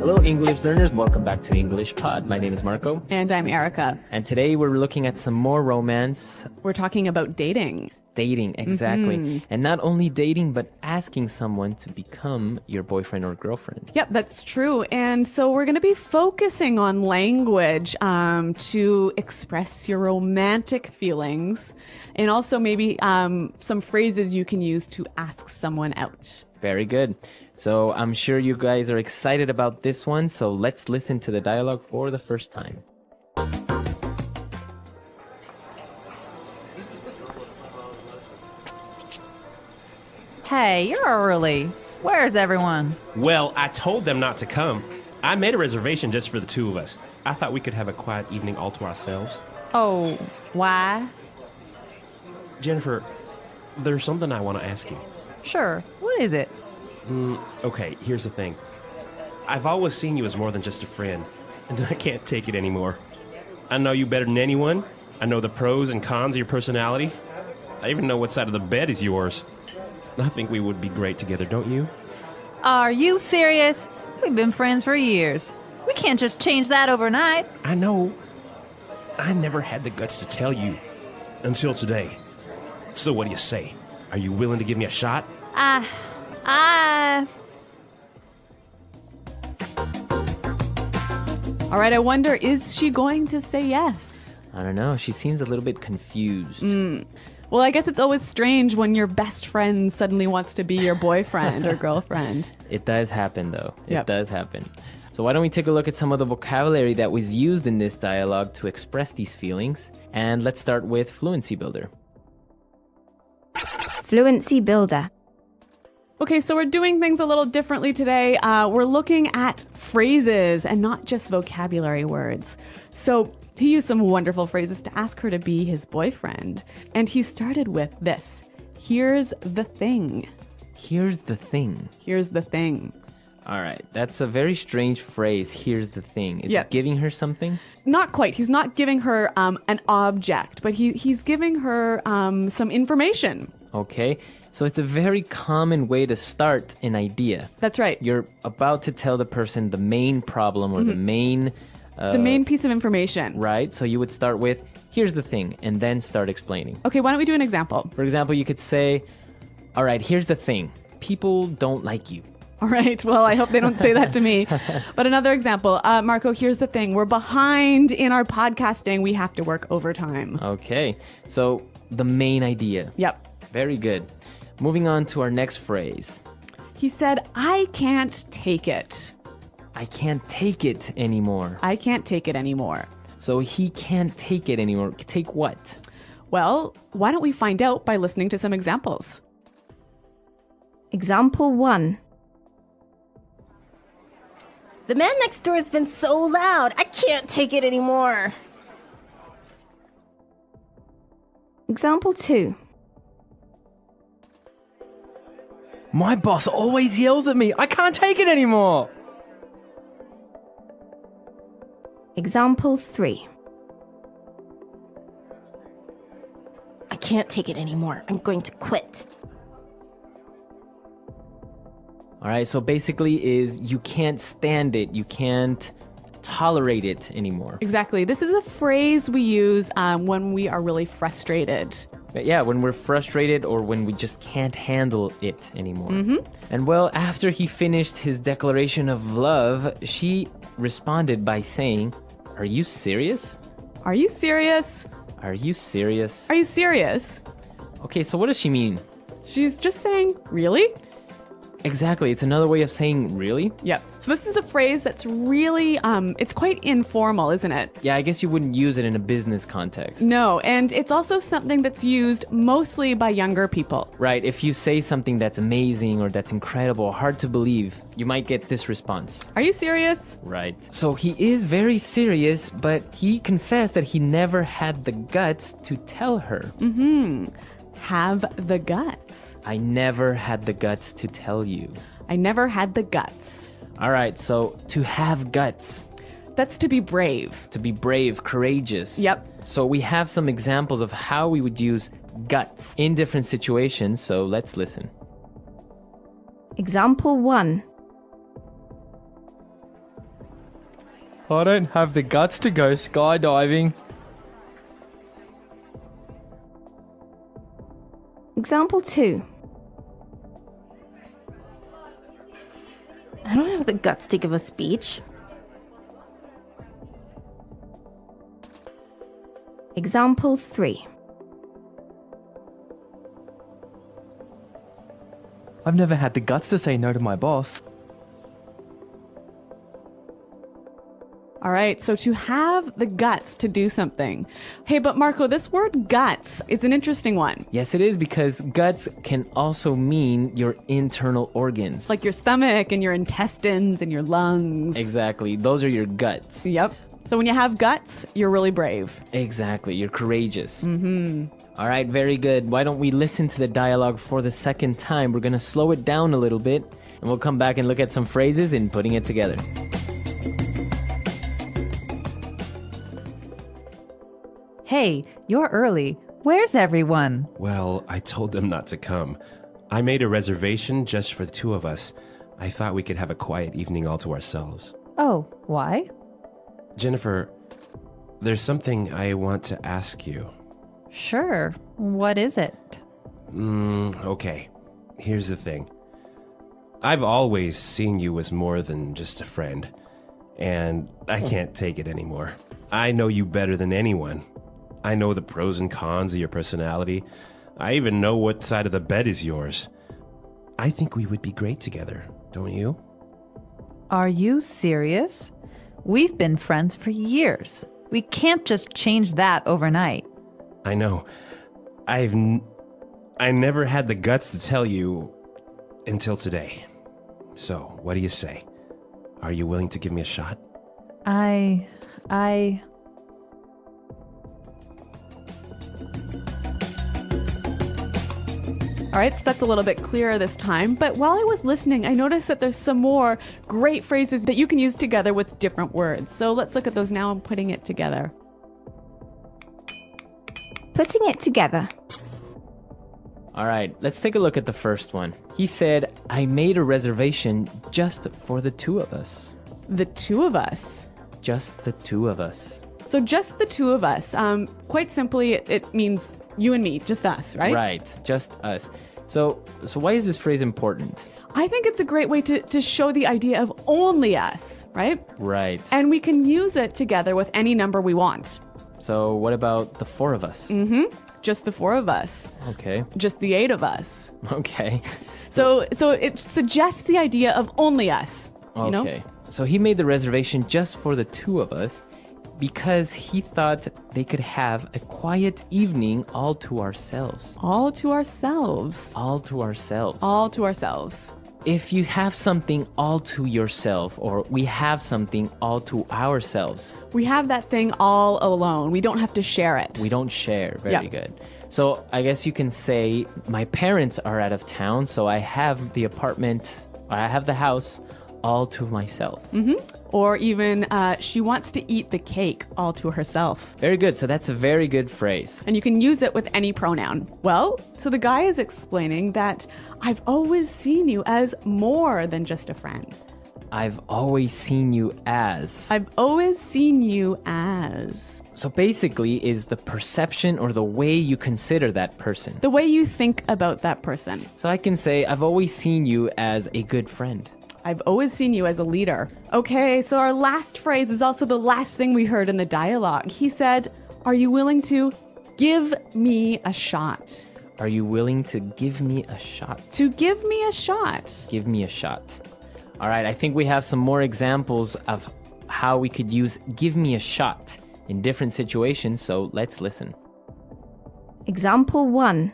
Hello, English learners. Welcome back to English Pod. My name is Marco. And I'm Erica. And today we're looking at some more romance. We're talking about dating. Dating, exactly. And not only dating, but asking someone to become your boyfriend or girlfriend. Yep, that's true. And so we're going to be focusing on language to express your romantic feelings, and also maybe some phrases you can use to ask someone out. Very good. So I'm sure you guys are excited about this one. So let's listen to the dialogue for the first time. Hey, you're early. Where's everyone? Well, I told them not to come. I made a reservation just for the two of us. I thought we could have a quiet evening all to ourselves. Oh, why? Jennifer, there's something I want to ask you. Sure. What is it? Okay, here's the thing. I've always seen you as more than just a friend, and I can't take it anymore. I know you better than anyone. I know the pros and cons of your personality. I even know what side of the bed is yours. I think we would be great together, don't you? Are you serious? We've been friends for years. We can't just change that overnight. I know. I never had the guts to tell you. Until today. So what do you say? Are you willing to give me a shot? All right, I wonder, is she going to say yes? I don't know. She seems a little bit confused. Well, I guess it's always strange when your best friend suddenly wants to be your boyfriend or girlfriend. It does happen, though. Yep. It does happen. So why don't we take a look at some of the vocabulary that was used in this dialogue to express these feelings? And let's start with Fluency Builder. Fluency builder. Okay, so we're doing things a little differently today. We're looking at phrases and not just vocabulary words. So he used some wonderful phrases to ask her to be his boyfriend. And he started with this. Here's the thing. Here's the thing. Here's the thing. All right. That's a very strange phrase. Here's the thing. Is Yeah. it giving her something? Not quite. He's not giving her an object, but he's giving her some information. Okay. So it's a very common way to start an idea. That's right. You're about to tell the person the main problem or the main... The main piece of information. Right? So you would start with, here's the thing, and then start explaining. Okay, why don't we do an example? For example, you could say, all right, here's the thing. People don't like you. All right. Well, I hope they don't say that to me. But another example, Marco, here's the thing. We're behind in our podcasting. We have to work overtime. Okay. So the main idea. Yep. Very good. Moving on to our next phrase. He said, I can't take it. I can't take it anymore. I can't take it anymore. So he can't take it anymore. Take what? Well, why don't we find out by listening to some examples? Example 1. The man next door has been so loud. I can't take it anymore. Example 2. My boss always yells at me. I can't take it anymore. Example 3. I can't take it anymore. I'm going to quit. All right. So basically is you can't stand it. You can't tolerate it anymore. Exactly. This is a phrase we use when we are really frustrated. But yeah, when we're frustrated or when we just can't handle it anymore. And well, after he finished his declaration of love, she responded by saying, "Are you serious? Are you serious? Are you serious?" Are you serious? Okay, so what does she mean? She's just saying, really? Exactly. It's another way of saying really. Yep. So this is a phrase that's really, it's quite informal, isn't it? Yeah, I guess you wouldn't use it in a business context. No, and it's also something that's used mostly by younger people. Right. If you say something that's amazing or that's incredible, hard to believe, you might get this response. Are you serious? Right. So he is very serious, but he confessed that he never had the guts to tell her. Have the guts. I never had the guts to tell you. I never had the guts. All right, so to have guts. That's to be brave. To be brave, courageous. Yep. So we have some examples of how we would use guts in different situations, so let's listen. Example 1. I don't have the guts to go skydiving. Example 2. I don't have the guts to give a speech. Example 3. I've never had the guts to say no to my boss. All right, so to have the guts to do something. Hey, but Marco, this word guts, it's an interesting one. Yes, it is, because guts can also mean your internal organs. Like your stomach and your intestines and your lungs. Exactly. Those are your guts. Yep. So when you have guts, you're really brave. Exactly. You're courageous. All right, very good. Why don't we listen to the dialogue for the second time? We're going to slow it down a little bit, and we'll come back and look at some phrases and putting it together. Hey, you're early. Where's everyone? Well, I told them not to come. I made a reservation just for the two of us. I thought we could have a quiet evening all to ourselves. Oh, why? Jennifer, there's something I want to ask you. Sure. What is it? Okay. Here's the thing. I've always seen you as more than just a friend, and I can't take it anymore. I know you better than anyone. I know the pros and cons of your personality. I even know what side of the bed is yours. I think we would be great together, don't you? Are you serious? We've been friends for years. We can't just change that overnight. I know. I never had the guts to tell you until today. So, what do you say? Are you willing to give me a shot? All right, so that's a little bit clearer this time. But while I was listening, I noticed that there's some more great phrases that you can use together with different words. So let's look at those now and putting it together. Putting it together. All right, let's take a look at the first one. He said, I made a reservation just for the two of us. The two of us. Just the two of us. So just the two of us. Quite simply, it means you and me, just us, right? Right, just us. So why is this phrase important? I think it's a great way to show the idea of only us, right? Right. And we can use it together with any number we want. So what about the four of us? Just the four of us. Okay. Just the 8 of us. Okay. So it suggests the idea of only us. You know? Okay. So he made the reservation just for the two of us because he thought they could have a quiet evening all to ourselves. All to ourselves. All to ourselves. All to ourselves. If you have something all to yourself, or we have something all to ourselves. We have that thing all alone. We don't have to share it. We don't share. Very good. So I guess you can say my parents are out of town, so I have the apartment, or I have the house all to myself. Or even she wants to eat the cake all to herself. Very good. So that's a very good phrase. And you can use it with any pronoun. Well, so the guy is explaining that I've always seen you as more than just a friend. I've always seen you as. I've always seen you as. So basically is the perception or the way you consider that person. The way you think about that person. So I can say I've always seen you as a good friend. I've always seen you as a leader. Okay, so our last phrase is also the last thing we heard in the dialogue. He said, are you willing to give me a shot? Are you willing to give me a shot? To give me a shot. Give me a shot. All right, I think we have some more examples of how we could use give me a shot in different situations, so let's listen. Example 1.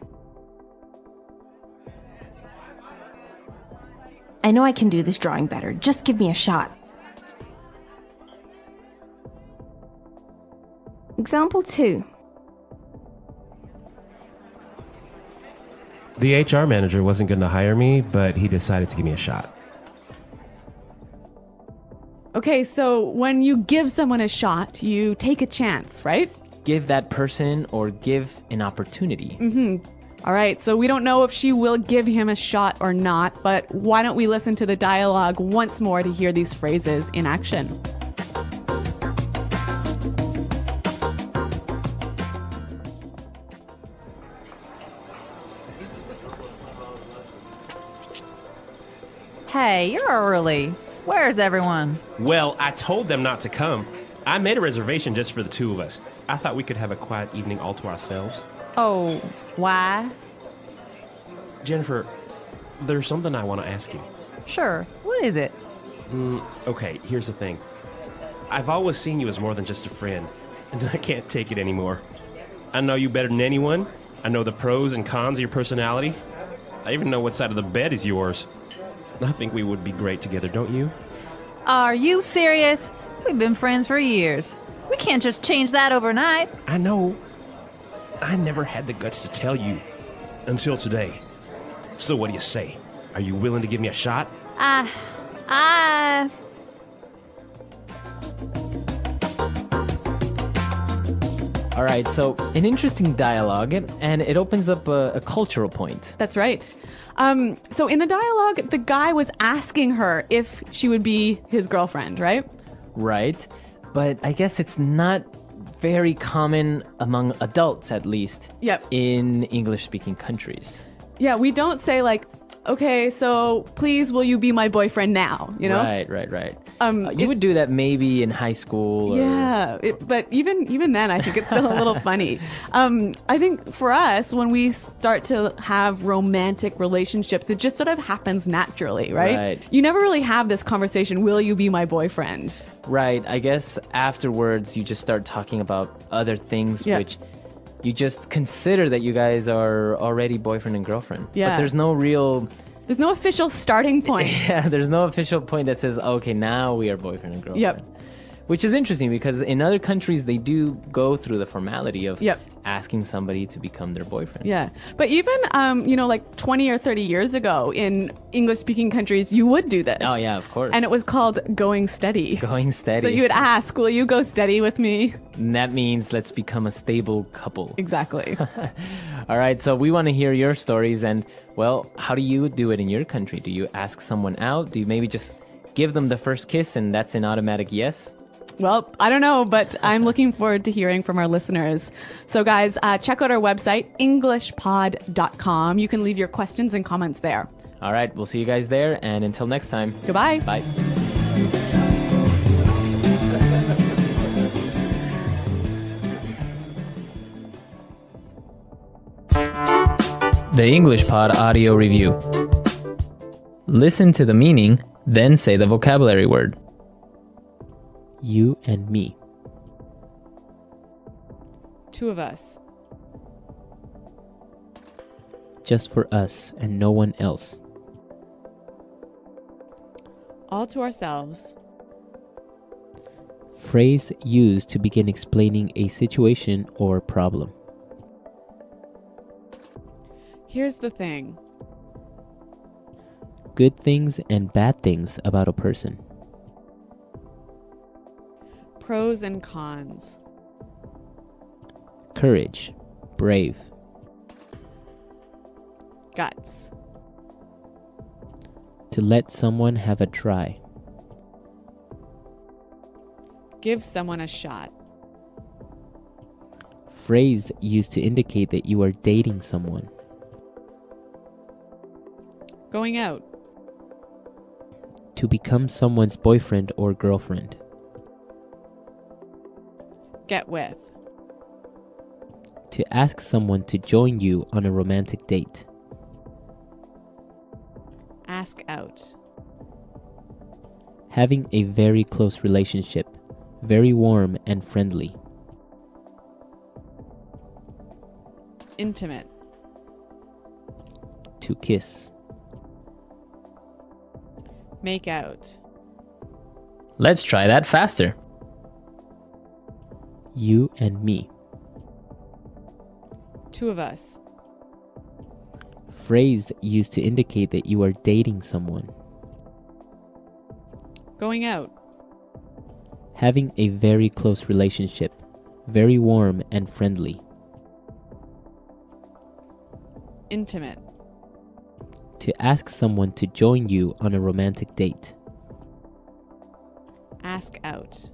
I know I can do this drawing better. Just give me a shot. Example 2. The HR manager wasn't going to hire me, but he decided to give me a shot. Okay, so when you give someone a shot, you take a chance, right? Give that person or give an opportunity. All right, so we don't know if she will give him a shot or not, but why don't we listen to the dialogue once more to hear these phrases in action? Hey, you're early. Where's everyone? Well, I told them not to come. I made a reservation just for the two of us. I thought we could have a quiet evening all to ourselves. Oh, why? Jennifer, there's something I want to ask you. Sure. What is it? Okay, here's the thing. I've always seen you as more than just a friend, and I can't take it anymore. I know you better than anyone. I know the pros and cons of your personality. I even know what side of the bed is yours. I think we would be great together, don't you? Are you serious? We've been friends for years. We can't just change that overnight. I know. I never had the guts to tell you. Until today. So what do you say? Are you willing to give me a shot? All right, so an interesting dialogue, and it opens up a cultural point. That's right. So in the dialogue, the guy was asking her if she would be his girlfriend, right? Right, but I guess it's not very common among adults, at least. Yep. In English-speaking countries. Yeah, we don't say like, okay, so please will you be my boyfriend now, you know? Right. You would do that maybe in high school. Or... Yeah, but even then, I think it's still a little funny. I think for us, when we start to have romantic relationships, it just sort of happens naturally, right? You never really have this conversation, will you be my boyfriend? Right, I guess afterwards you just start talking about other things which you just consider that you guys are already boyfriend and girlfriend. Yeah. But there's no official starting point. Yeah, there's no official point that says, okay, now we are boyfriend and girlfriend. Yep. Which is interesting because in other countries, they do go through the formality of Yep. asking somebody to become their boyfriend. Yeah. But even, like 20 or 30 years ago in English-speaking countries, you would do this. Oh, yeah, of course. And it was called going steady. Going steady. So you would ask, will you go steady with me? And that means let's become a stable couple. Exactly. All right, so we want to hear your stories. And, well, how do you do it in your country? Do you ask someone out? Do you maybe just give them the first kiss and that's an automatic yes? Well, I don't know, but I'm looking forward to hearing from our listeners. So, guys, check out our website, englishpod.com. You can leave your questions and comments there. All right, we'll see you guys there. And until next time. Goodbye. Bye. The English Pod Audio Review. Listen to the meaning, then say the vocabulary word. You and me. Two of us. Just for us and no one else. All to ourselves. Phrase used to begin explaining a situation or problem. Here's the thing. Good things and bad things about a person. Pros and cons. Courage. Brave. Guts. To let someone have a try. Give someone a shot. Phrase used to indicate that you are dating someone. Going out. To become someone's boyfriend or girlfriend. Get with. To ask someone to join you on a romantic date. Ask out. Having a very close relationship. Very warm and friendly. Intimate. To kiss. Make out. Let's try that faster. You and me. Two of us. Phrase used to indicate that you are dating someone. Going out. Having a very close relationship. Very warm and friendly. Intimate. To ask someone to join you on a romantic date. Ask out.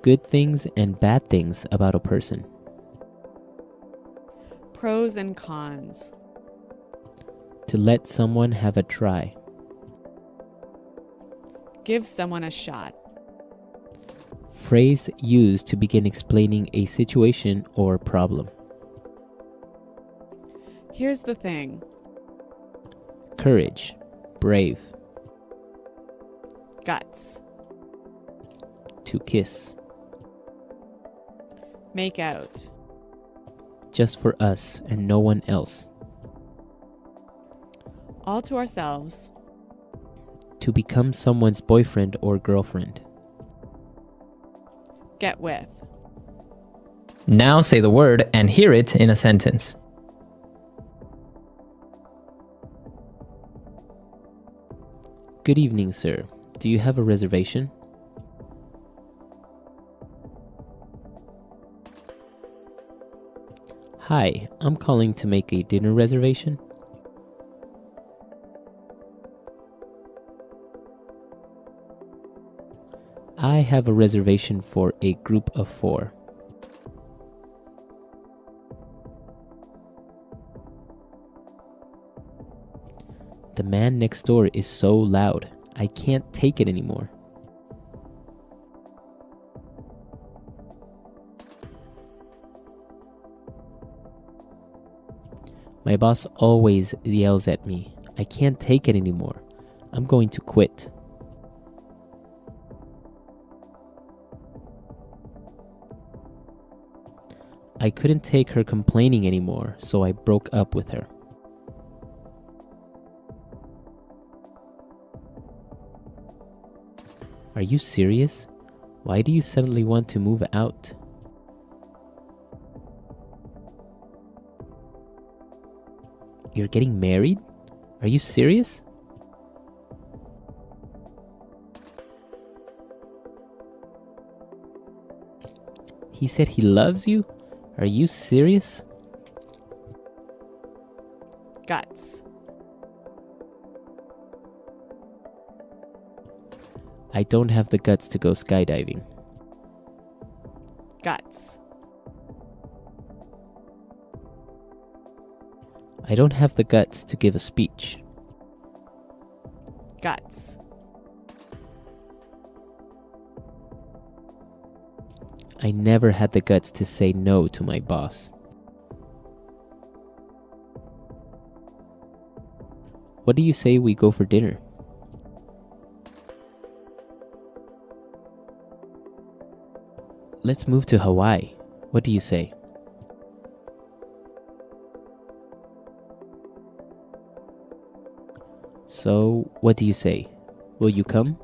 Good things and bad things about a person. Pros and cons. To let someone have a try. Give someone a shot. Phrase used to begin explaining a situation or problem. Here's the thing. Courage. Brave. Guts. To kiss. Make out. Just for us and no one else. All to ourselves. To become someone's boyfriend or girlfriend. Get with. Now say the word and hear it in a sentence. Good evening, sir. Do you have a reservation? Hi, I'm calling to make a dinner reservation. I have a reservation for a group of 4. The man next door is so loud. I can't take it anymore. My boss always yells at me. I can't take it anymore. I'm going to quit. I couldn't take her complaining anymore, so I broke up with her. Are you serious? Why do you suddenly want to move out? You're getting married? Are you serious? He said he loves you? Are you serious? Guts. I don't have the guts to go skydiving. Guts. I don't have the guts to give a speech. Guts. I never had the guts to say no to my boss. What do you say we go for dinner? Let's move to Hawaii. What do you say? So, what do you say? Will you come?